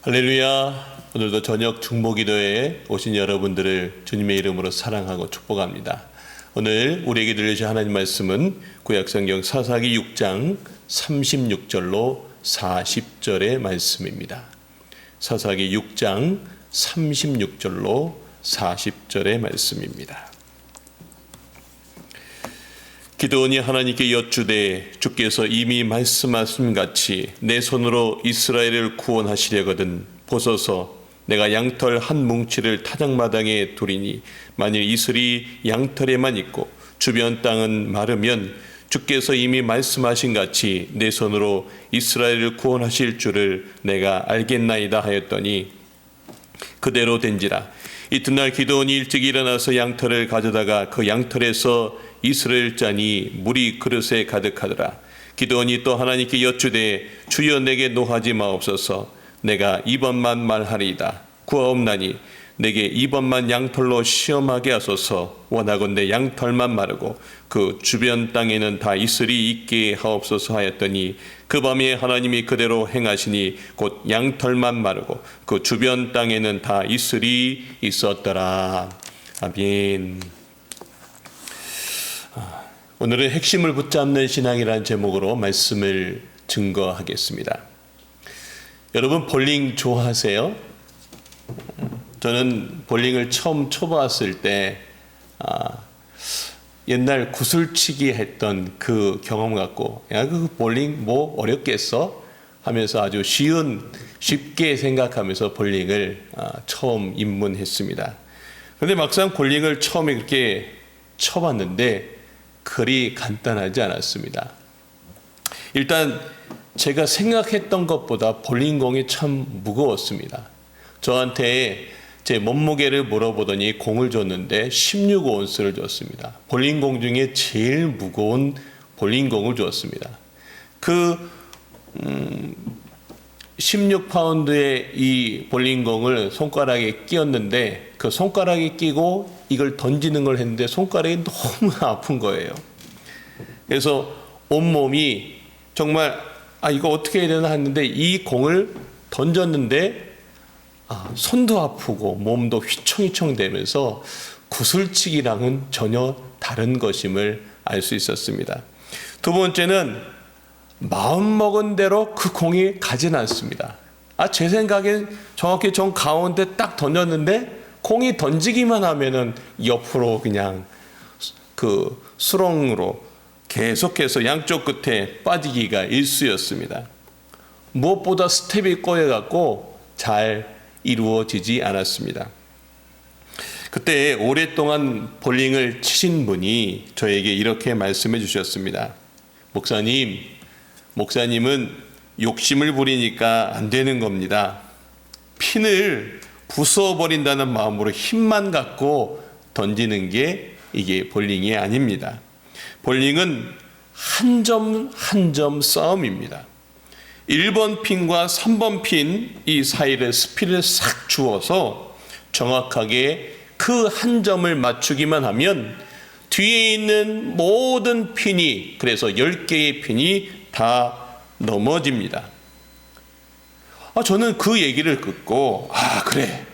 할렐루야. 오늘도 저녁 중보기도에 오신 여러분들을 주님의 이름으로 사랑하고 축복합니다. 오늘 우리에게 들려주신 하나님 말씀은 구약성경 사사기 6장 36절로 40절의 말씀입니다. 사사기 6장 36절로 40절의 말씀입니다. 기드온이 하나님께 여쭈되 주께서 이미 말씀하신 같이 내 손으로 이스라엘을 구원하시려거든 보소서 내가 양털 한 뭉치를 타작마당에 두리니 만일 이슬이 양털에만 있고 주변 땅은 마르면 주께서 이미 말씀하신 같이 내 손으로 이스라엘을 구원하실 줄을 내가 알겠나이다 하였더니 그대로 된지라. 이튿날 기드온이 일찍 일어나서 양털을 가져다가 그 양털에서 이스라엘 짠이 물이 그릇에 가득하더라. 기드온이 또 하나님께 여쭈되 주여 내게 노하지 마옵소서. 내가 이번만 말하리이다. 구하옵나니 내게 이번만 양털로 시험하게 하소서. 원하건대 양털만 마르고 그 주변 땅에는 다 이슬이 있게 하옵소서 하였더니 그 밤에 하나님이 그대로 행하시니 곧 양털만 마르고 그 주변 땅에는 다 이슬이 있었더라. 아멘. 오늘은 핵심을 붙잡는 신앙이라는 제목으로 말씀을 증거하겠습니다. 여러분 볼링 좋아하세요? 저는 볼링을 처음 쳐봤을 때 옛날 구슬치기 했던 그 경험 갖고 야, 그 볼링 뭐 어렵겠어? 하면서 아주 쉽게 생각하면서 볼링을 처음 입문했습니다. 그런데 막상 볼링을 처음에 그렇게 쳐봤는데 그리 간단하지 않았습니다. 일단 제가 생각했던 것보다 볼링공이 참 무거웠습니다. 저한테 제 몸무게를 물어보더니 공을 줬는데 16온스를 줬습니다. 볼링공 중에 제일 무거운 볼링공을 줬습니다. 그 16파운드의 이 볼링공을 손가락에 끼웠는데 그 손가락에 끼고 이걸 던지는 걸 했는데 손가락이 너무 아픈 거예요. 그래서 온몸이 정말 이거 어떻게 해야 되나 했는데 이 공을 던졌는데 손도 아프고 몸도 휘청휘청 되면서 구슬치기랑은 전혀 다른 것임을 알 수 있었습니다. 두 번째는 마음먹은 대로 그 공이 가진 않습니다. 제 생각엔 정확히 정 가운데 딱 던졌는데 공이 던지기만 하면은 옆으로 그냥 그 수렁으로 계속해서 양쪽 끝에 빠지기가 일쑤였습니다. 무엇보다 스텝이 꼬여갖고 잘 이루어지지 않았습니다. 그때 오랫동안 볼링을 치신 분이 저에게 이렇게 말씀해 주셨습니다. 목사님은 욕심을 부리니까 안 되는 겁니다. 핀을 부숴버린다는 마음으로 힘만 갖고 던지는 게 이게 볼링이 아닙니다. 볼링은 한 점 한 점 싸움입니다. 1번 핀과 3번 핀 이 사이를 스피드를 싹 주어서 정확하게 그 한 점을 맞추기만 하면 뒤에 있는 모든 핀이 그래서 10개의 핀이 다 넘어집니다. 저는 그 얘기를 듣고 그래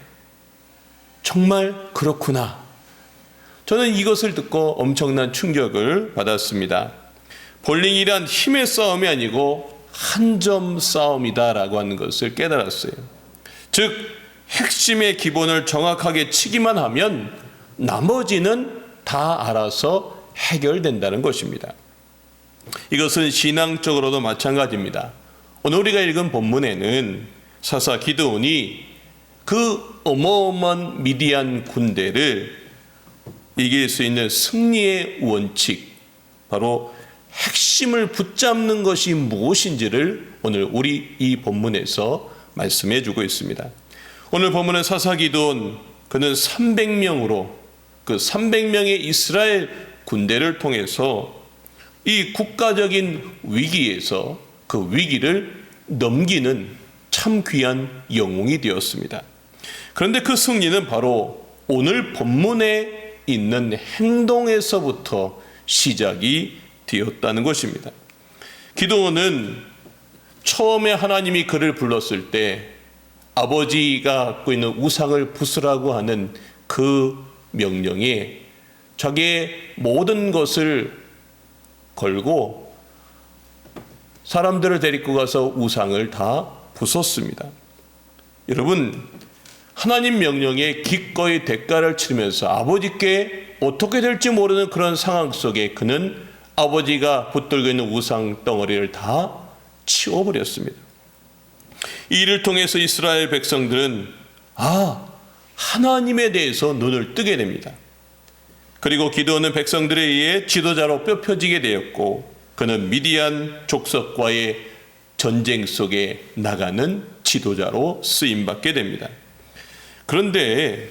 정말 그렇구나. 저는 이것을 듣고 엄청난 충격을 받았습니다. 볼링이란 힘의 싸움이 아니고 한 점 싸움이다라고 하는 것을 깨달았어요. 즉 핵심의 기본을 정확하게 치기만 하면 나머지는 다 알아서 해결된다는 것입니다. 이것은 신앙적으로도 마찬가지입니다. 오늘 우리가 읽은 본문에는 사사 기드온이 그 어마어마한 미디안 군대를 이길 수 있는 승리의 원칙, 바로 핵심을 붙잡는 것이 무엇인지를 오늘 우리 이 본문에서 말씀해 주고 있습니다. 오늘 본문은 사사 기드온 그는 300명으로 그 300명의 이스라엘 군대를 통해서 이 국가적인 위기에서 그 위기를 넘기는 참 귀한 영웅이 되었습니다. 그런데 그 승리는 바로 오늘 본문에 있는 행동에서부터 시작이 되었다는 것입니다. 기드온은 처음에 하나님이 그를 불렀을 때 아버지가 갖고 있는 우상을 부수라고 하는 그 명령에 자기의 모든 것을 걸고 사람들을 데리고 가서 우상을 다 부쉈습니다. 여러분, 하나님 명령에 기꺼이 대가를 치르면서 아버지께 어떻게 될지 모르는 그런 상황 속에 그는 아버지가 붙들고 있는 우상 덩어리를 다 치워버렸습니다. 이 일을 통해서 이스라엘 백성들은 하나님에 대해서 눈을 뜨게 됩니다. 그리고 기드온은 백성들에 의해 지도자로 뼈펴지게 되었고 그는 미디안 족속과의 전쟁 속에 나가는 지도자로 쓰임받게 됩니다. 그런데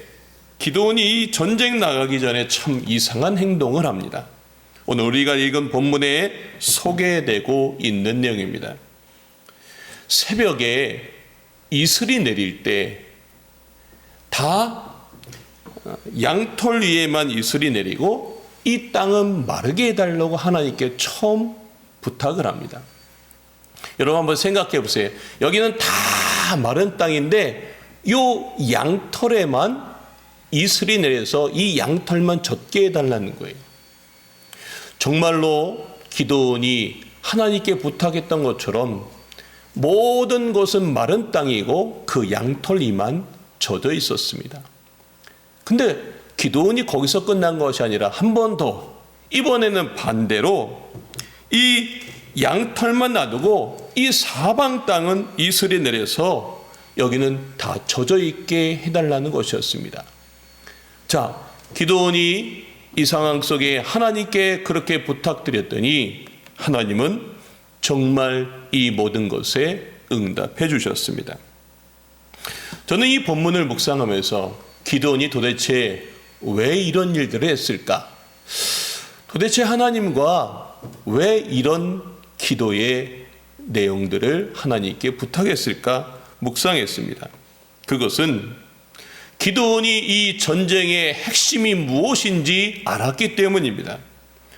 기드온이 이 전쟁 나가기 전에 참 이상한 행동을 합니다. 오늘 우리가 읽은 본문에 소개되고 있는 내용입니다. 새벽에 이슬이 내릴 때 다 양털 위에만 이슬이 내리고 이 땅은 마르게 해달라고 하나님께 처음 부탁을 합니다. 여러분 한번 생각해 보세요. 여기는 다 마른 땅인데 요 양털에만 이슬이 내려서 이 양털만 젖게 해달라는 거예요. 정말로 기드온이 하나님께 부탁했던 것처럼 모든 곳은 마른 땅이고 그 양털 위만 젖어 있었습니다. 근데 기드온이 거기서 끝난 것이 아니라 한 번 더, 이번에는 반대로 이 양털만 놔두고 이 사방 땅은 이슬이 내려서 여기는 다 젖어 있게 해달라는 것이었습니다. 자, 기드온이 이 상황 속에 하나님께 그렇게 부탁드렸더니 하나님은 정말 이 모든 것에 응답해 주셨습니다. 저는 이 본문을 묵상하면서 기드온이 도대체 왜 이런 일들을 했을까? 도대체 하나님과 왜 이런 기도의 내용들을 하나님께 부탁했을까 묵상했습니다. 그것은 기드온이 이 전쟁의 핵심이 무엇인지 알았기 때문입니다.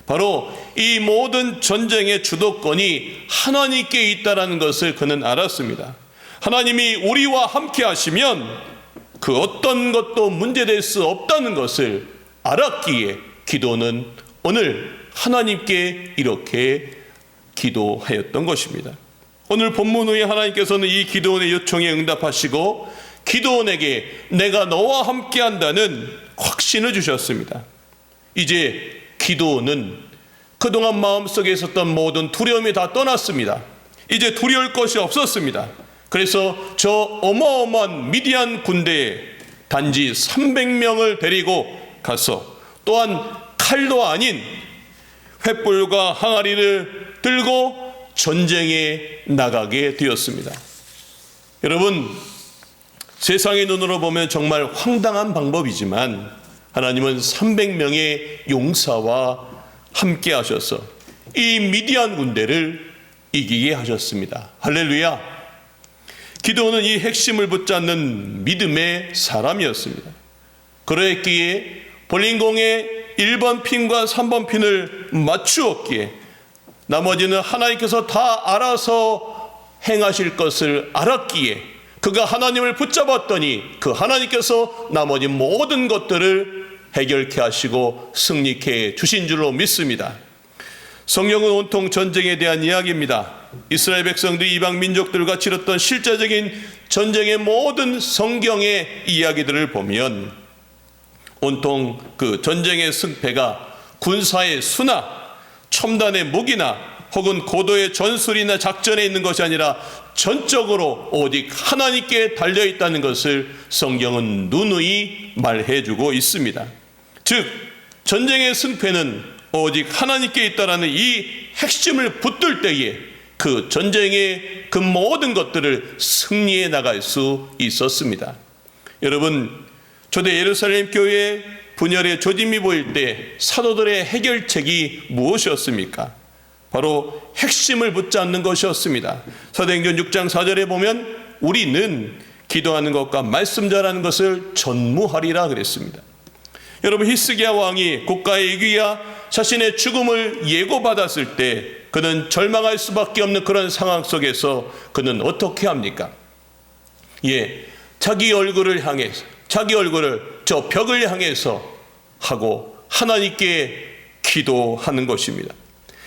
바로 이 모든 전쟁의 주도권이 하나님께 있다는 것을 그는 알았습니다. 하나님이 우리와 함께 하시면 그 어떤 것도 문제될 수 없다는 것을 알았기에 기드온은 오늘 하나님께 이렇게 기도하였던 것입니다. 오늘 본문 후에 하나님께서는 이 기드온의 요청에 응답하시고 기드온에게 내가 너와 함께 한다는 확신을 주셨습니다. 이제 기드온은 그동안 마음속에 있었던 모든 두려움이 다 떠났습니다. 이제 두려울 것이 없었습니다. 그래서 저 어마어마한 미디안 군대에 단지 300명을 데리고 가서 또한 칼도 아닌 횃불과 항아리를 들고 전쟁에 나가게 되었습니다. 여러분, 세상의 눈으로 보면 정말 황당한 방법이지만 하나님은 300명의 용사와 함께 하셔서 이 미디안 군대를 이기게 하셨습니다. 할렐루야. 기드온은 이 핵심을 붙잡는 믿음의 사람이었습니다. 그러했기에 볼링공에 1번 핀과 3번 핀을 맞추었기에 나머지는 하나님께서 다 알아서 행하실 것을 알았기에 그가 하나님을 붙잡았더니 그 하나님께서 나머지 모든 것들을 해결케 하시고 승리케 주신 줄로 믿습니다. 성경은 온통 전쟁에 대한 이야기입니다. 이스라엘 백성들이 이방 민족들과 치렀던 실제적인 전쟁의 모든 성경의 이야기들을 보면 온통 그 전쟁의 승패가 군사의 수나 첨단의 무기나 혹은 고도의 전술이나 작전에 있는 것이 아니라 전적으로 오직 하나님께 달려있다는 것을 성경은 누누이 말해주고 있습니다. 즉 전쟁의 승패는 오직 하나님께 있다라는 이 핵심을 붙들 때에 그 전쟁의 그 모든 것들을 승리해 나갈 수 있었습니다. 여러분, 초대 예루살렘 교회 분열의 조짐이 보일 때 사도들의 해결책이 무엇이었습니까? 바로 핵심을 붙잡는 것이었습니다. 사도행전 6장 4절에 보면 우리는 기도하는 것과 말씀 전하는 것을 전무하리라 그랬습니다. 여러분, 히스기야 왕이 국가의 위기와 자신의 죽음을 예고받았을 때 그는 절망할 수밖에 없는 그런 상황 속에서 그는 어떻게 합니까? 자기 얼굴을 향해서, 자기 얼굴을 저 벽을 향해서 하고 하나님께 기도하는 것입니다.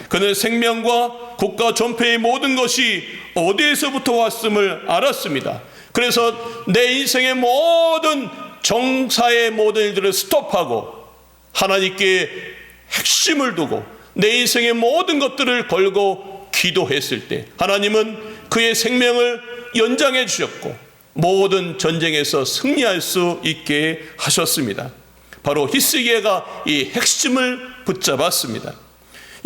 그는 생명과 국가 전폐의 모든 것이 어디에서부터 왔음을 알았습니다. 그래서 내 인생의 모든 정사의 모든 일들을 스톱하고 하나님께 핵심을 두고 내 인생의 모든 것들을 걸고 기도했을 때 하나님은 그의 생명을 연장해 주셨고 모든 전쟁에서 승리할 수 있게 하셨습니다. 바로 히스기야가 이 핵심을 붙잡았습니다.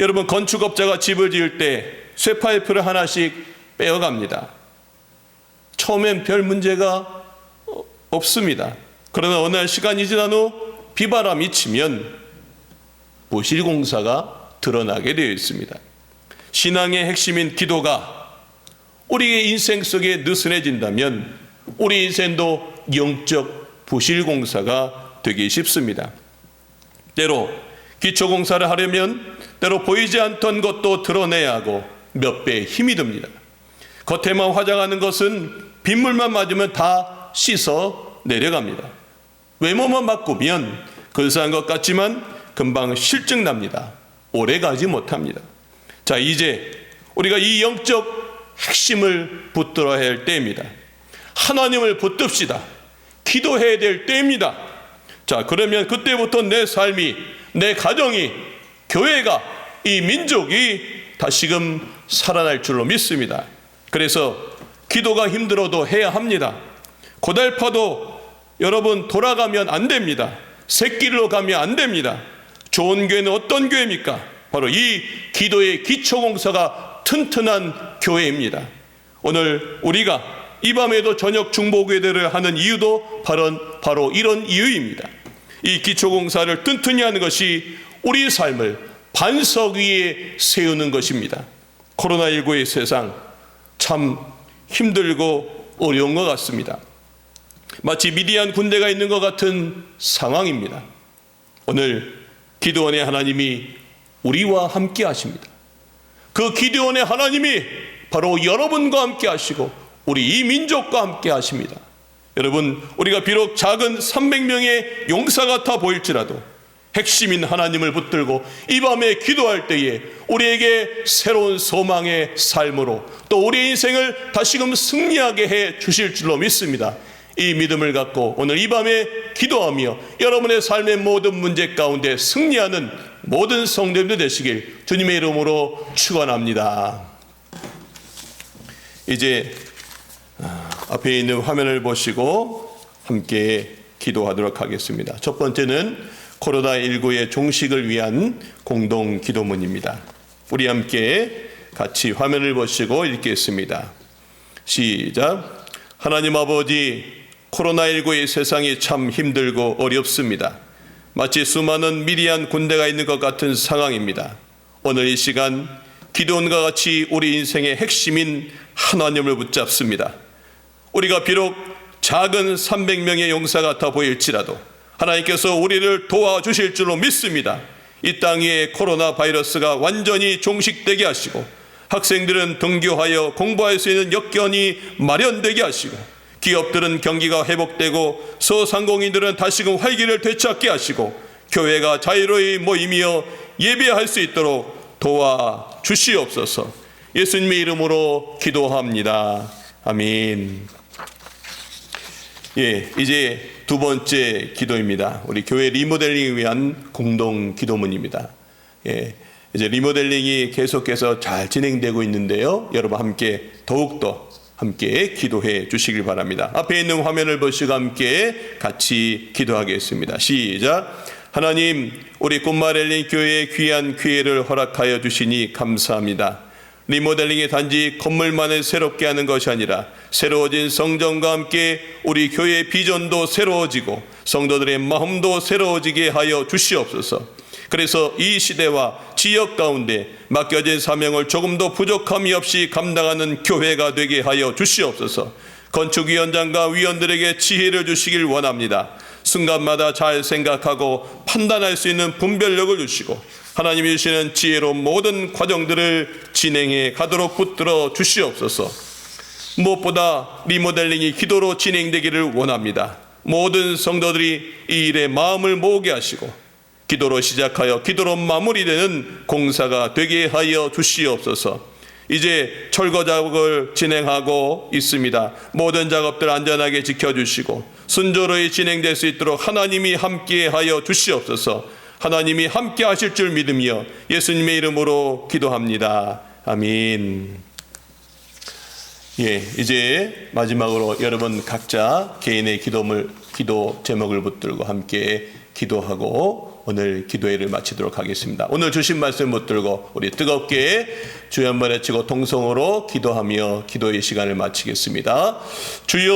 여러분, 건축업자가 집을 지을 때 쇠파이프를 하나씩 빼어갑니다. 처음엔 별 문제가 없습니다. 그러나 어느 날 시간이 지난 후 비바람이 치면 부실공사가 드러나게 되어 있습니다. 신앙의 핵심인 기도가 우리의 인생 속에 느슨해진다면 우리 인생도 영적 부실공사가 되기 쉽습니다. 때로 기초공사를 하려면 때로 보이지 않던 것도 드러내야 하고 몇 배의 힘이 듭니다. 겉에만 화장하는 것은 빗물만 맞으면 다 씻어 내려갑니다. 외모만 바꾸면 근사한 것 같지만 금방 실증납니다. 오래 가지 못합니다. 자, 이제 우리가 이 영적 핵심을 붙들어야 할 때입니다. 하나님을 붙듭시다. 기도해야 될 때입니다. 자, 그러면 그때부터 내 삶이, 내 가정이, 교회가, 이 민족이 다시금 살아날 줄로 믿습니다. 그래서 기도가 힘들어도 해야 합니다. 고달파도 여러분 돌아가면 안 됩니다. 새길로 가면 안 됩니다. 좋은 교회는 어떤 교회입니까? 바로 이 기도의 기초공사가 튼튼한 교회입니다. 오늘 우리가 이 밤에도 저녁 중보기도를 하는 이유도 바로 이런 이유입니다. 이 기초공사를 튼튼히 하는 것이 우리 삶을 반석 위에 세우는 것입니다. 코로나19의 세상 참 힘들고 어려운 것 같습니다. 마치 미디안 군대가 있는 것 같은 상황입니다. 오늘 기도원의 하나님이 우리와 함께 하십니다. 그 기도원의 하나님이 바로 여러분과 함께 하시고 우리 이 민족과 함께 하십니다. 여러분, 우리가 비록 작은 300명의 용사 같아 보일지라도 핵심인 하나님을 붙들고 이 밤에 기도할 때에 우리에게 새로운 소망의 삶으로 또 우리의 인생을 다시금 승리하게 해 주실 줄로 믿습니다. 이 믿음을 갖고 오늘 이 밤에 기도하며 여러분의 삶의 모든 문제 가운데 승리하는 모든 성도님들 되시길 주님의 이름으로 축원합니다. 이제 앞에 있는 화면을 보시고 함께 기도하도록 하겠습니다. 첫 번째는 코로나19의 종식을 위한 공동 기도문입니다. 우리 함께 같이 화면을 보시고 읽겠습니다. 시작. 하나님 아버지, 코로나19의 세상이 참 힘들고 어렵습니다. 마치 수많은 미디안 군대가 있는 것 같은 상황입니다. 오늘 이 시간 기도원과 같이 우리 인생의 핵심인 하나님을 붙잡습니다. 우리가 비록 작은 300명의 용사 같아 보일지라도 하나님께서 우리를 도와주실 줄로 믿습니다. 이 땅 위에 코로나 바이러스가 완전히 종식되게 하시고 학생들은 등교하여 공부할 수 있는 여건이 마련되게 하시고 기업들은 경기가 회복되고 소상공인들은 다시금 활기를 되찾게 하시고 교회가 자유로이 모이며 예배할 수 있도록 도와주시옵소서. 예수님의 이름으로 기도합니다. 아멘. 이제 두 번째 기도입니다. 우리 교회 리모델링을 위한 공동 기도문입니다. 이제 리모델링이 계속해서 잘 진행되고 있는데요. 여러분 함께 더욱더 함께 기도해 주시길 바랍니다. 앞에 있는 화면을 보시고 함께 같이 기도하겠습니다. 시작. 하나님, 우리 꿈마렐린 교회에 귀한 기회를 허락하여 주시니 감사합니다. 리모델링이 단지 건물만을 새롭게 하는 것이 아니라 새로워진 성전과 함께 우리 교회의 비전도 새로워지고 성도들의 마음도 새로워지게 하여 주시옵소서. 그래서 이 시대와 지역 가운데 맡겨진 사명을 조금도 부족함이 없이 감당하는 교회가 되게 하여 주시옵소서. 건축위원장과 위원들에게 지혜를 주시길 원합니다. 순간마다 잘 생각하고 판단할 수 있는 분별력을 주시고 하나님이 주시는 지혜로 모든 과정들을 진행해 가도록 붙들어 주시옵소서. 무엇보다 리모델링이 기도로 진행되기를 원합니다. 모든 성도들이 이 일에 마음을 모으게 하시고 기도로 시작하여 기도로 마무리되는 공사가 되게 하여 주시옵소서. 이제 철거 작업을 진행하고 있습니다. 모든 작업들 안전하게 지켜주시고 순조로이 진행될 수 있도록 하나님이 함께 하여 주시옵소서. 하나님이 함께 하실 줄 믿으며 예수님의 이름으로 기도합니다. 아멘. 이제 마지막으로 여러분 각자 개인의 기도 제목을 붙들고 함께 기도하고 오늘 기도회를 마치도록 하겠습니다. 오늘 주신 말씀 붙들고 우리 뜨겁게 주여 한번 외치고 통성으로 기도하며 기도의 시간을 마치겠습니다. 주여